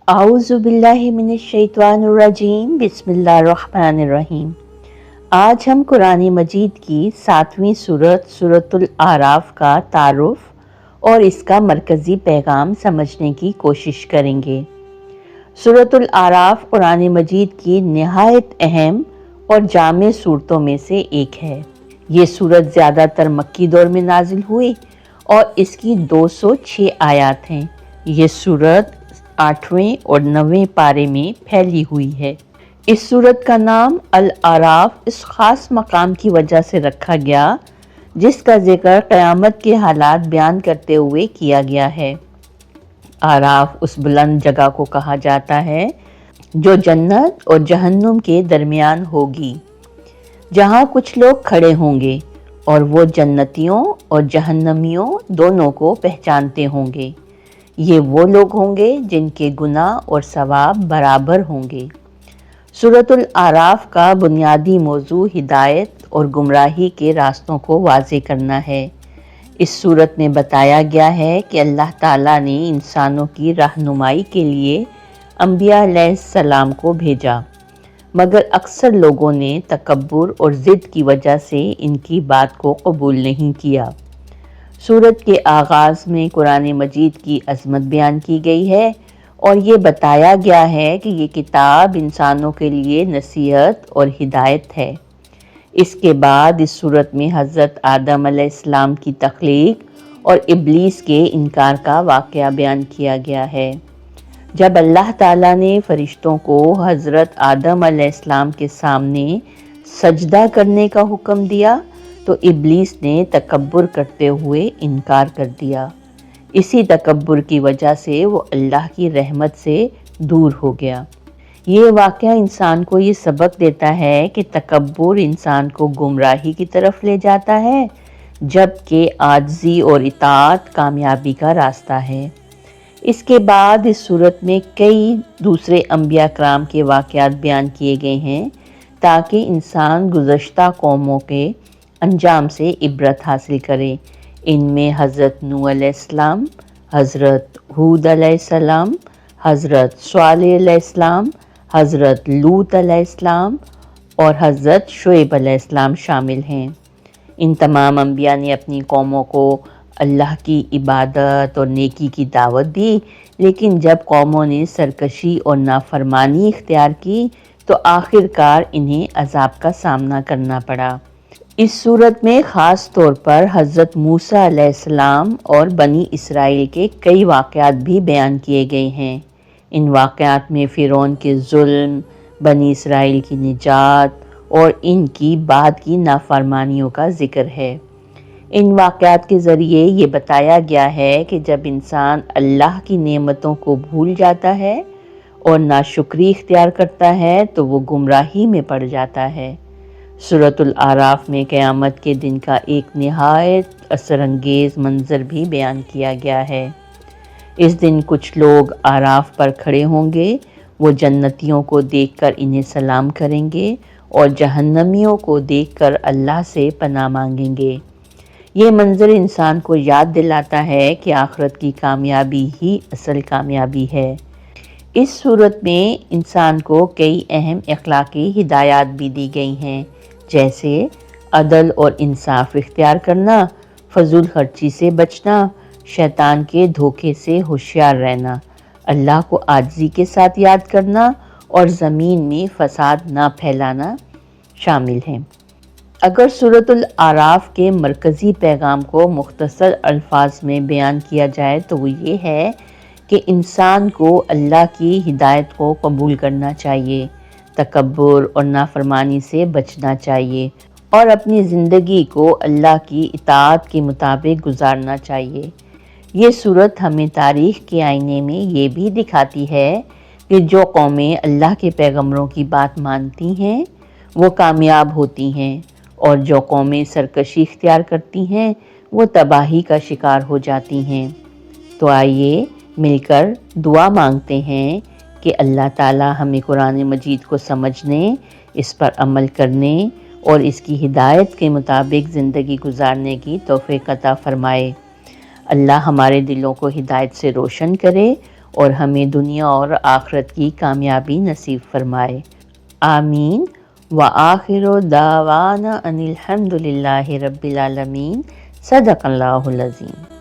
اعوذ باللہ من الشیطان الرجیم، بسم اللہ الرحمن الرحیم۔ آج ہم قرآن مجید کی 7ویں سورۃ الاعراف کا تعارف اور اس کا مرکزی پیغام سمجھنے کی کوشش کریں گے۔ سورۃ الاعراف قرآن مجید کی نہایت اہم اور جامع سورتوں میں سے ایک ہے۔ یہ سورت زیادہ تر مکی دور میں نازل ہوئی اور اس کی 206 آیات ہیں۔ یہ سورت 8ویں اور 9ویں پارے میں پھیلی ہوئی ہے۔ اس سورت کا نام الاعراف اس خاص مقام کی وجہ سے رکھا گیا جس کا ذکر قیامت کے حالات بیان کرتے ہوئے کیا گیا ہے۔ اعراف اس بلند جگہ کو کہا جاتا ہے جو جنت اور جہنم کے درمیان ہوگی، جہاں کچھ لوگ کھڑے ہوں گے اور وہ جنتیوں اور جہنمیوں دونوں کو پہچانتے ہوں گے۔ یہ وہ لوگ ہوں گے جن کے گناہ اور ثواب برابر ہوں گے۔ سورۃ الاعراف کا بنیادی موضوع ہدایت اور گمراہی کے راستوں کو واضح کرنا ہے۔ اس سورت میں بتایا گیا ہے کہ اللہ تعالیٰ نے انسانوں کی رہنمائی کے لیے انبیاء علیہ السلام کو بھیجا، مگر اکثر لوگوں نے تکبر اور ضد کی وجہ سے ان کی بات کو قبول نہیں کیا۔ سورت کے آغاز میں قرآن مجید کی عظمت بیان کی گئی ہے اور یہ بتایا گیا ہے کہ یہ کتاب انسانوں کے لیے نصیحت اور ہدایت ہے۔ اس کے بعد اس سورت میں حضرت آدم علیہ السلام کی تخلیق اور ابلیس کے انکار کا واقعہ بیان کیا گیا ہے۔ جب اللہ تعالیٰ نے فرشتوں کو حضرت آدم علیہ السلام کے سامنے سجدہ کرنے کا حکم دیا تو ابلیس نے تکبر کرتے ہوئے انکار کر دیا۔ اسی تکبر کی وجہ سے وہ اللہ کی رحمت سے دور ہو گیا۔ یہ واقعہ انسان کو یہ سبق دیتا ہے کہ تکبر انسان کو گمراہی کی طرف لے جاتا ہے، جبکہ عاجزی اور اطاعت کامیابی کا راستہ ہے۔ اس کے بعد اس صورت میں کئی دوسرے انبیاء کرام کے واقعات بیان کیے گئے ہیں تاکہ انسان گزشتہ قوموں کے انجام سے عبرت حاصل کرے۔ ان میں حضرت نوح علیہ السلام، حضرت ہود علیہ السلام، حضرت صالح علیہ السلام، حضرت لوط علیہ السلام اور حضرت شعیب علیہ السلام شامل ہیں۔ ان تمام انبیاء نے اپنی قوموں کو اللہ کی عبادت اور نیکی کی دعوت دی، لیکن جب قوموں نے سرکشی اور نافرمانی اختیار کی تو آخر کار انہیں عذاب کا سامنا کرنا پڑا۔ اس صورت میں خاص طور پر حضرت موسیٰ علیہ السلام اور بنی اسرائیل کے کئی واقعات بھی بیان کیے گئے ہیں۔ ان واقعات میں فرعون کے ظلم، بنی اسرائیل کی نجات اور ان کی بعد کی نافرمانیوں کا ذکر ہے۔ ان واقعات کے ذریعے یہ بتایا گیا ہے کہ جب انسان اللہ کی نعمتوں کو بھول جاتا ہے اور ناشکری اختیار کرتا ہے تو وہ گمراہی میں پڑ جاتا ہے۔ سورۃ الاعراف میں قیامت کے دن کا ایک نہایت اثر انگیز منظر بھی بیان کیا گیا ہے۔ اس دن کچھ لوگ اعراف پر کھڑے ہوں گے، وہ جنتیوں کو دیکھ کر انہیں سلام کریں گے اور جہنمیوں کو دیکھ کر اللہ سے پناہ مانگیں گے۔ یہ منظر انسان کو یاد دلاتا ہے کہ آخرت کی کامیابی ہی اصل کامیابی ہے۔ اس صورت میں انسان کو کئی اہم اخلاقی ہدایات بھی دی گئی ہیں، جیسے عدل اور انصاف اختیار کرنا، فضول خرچی سے بچنا، شیطان کے دھوکے سے ہوشیار رہنا، اللہ کو عاجزی کے ساتھ یاد کرنا اور زمین میں فساد نہ پھیلانا شامل ہیں۔ اگر سورۃ الاعراف کے مرکزی پیغام کو مختصر الفاظ میں بیان کیا جائے تو وہ یہ ہے کہ انسان کو اللہ کی ہدایت کو قبول کرنا چاہیے، تکبر اور نافرمانی سے بچنا چاہیے اور اپنی زندگی کو اللہ کی اطاعت کے مطابق گزارنا چاہیے۔ یہ صورت ہمیں تاریخ کے آئینے میں یہ بھی دکھاتی ہے کہ جو قومیں اللہ کے پیغمبروں کی بات مانتی ہیں وہ کامیاب ہوتی ہیں اور جو قومیں سرکشی اختیار کرتی ہیں وہ تباہی کا شکار ہو جاتی ہیں۔ تو آئیے مل کر دعا مانگتے ہیں کہ اللہ تعالی ہمیں قرآن مجید کو سمجھنے، اس پر عمل کرنے اور اس کی ہدایت کے مطابق زندگی گزارنے کی توفیق عطا فرمائے۔ اللہ ہمارے دلوں کو ہدایت سے روشن کرے اور ہمیں دنیا اور آخرت کی کامیابی نصیب فرمائے، آمین۔ وآخر دعوانا ان الحمد للہ رب العالمین۔ صدق اللہ العظیم۔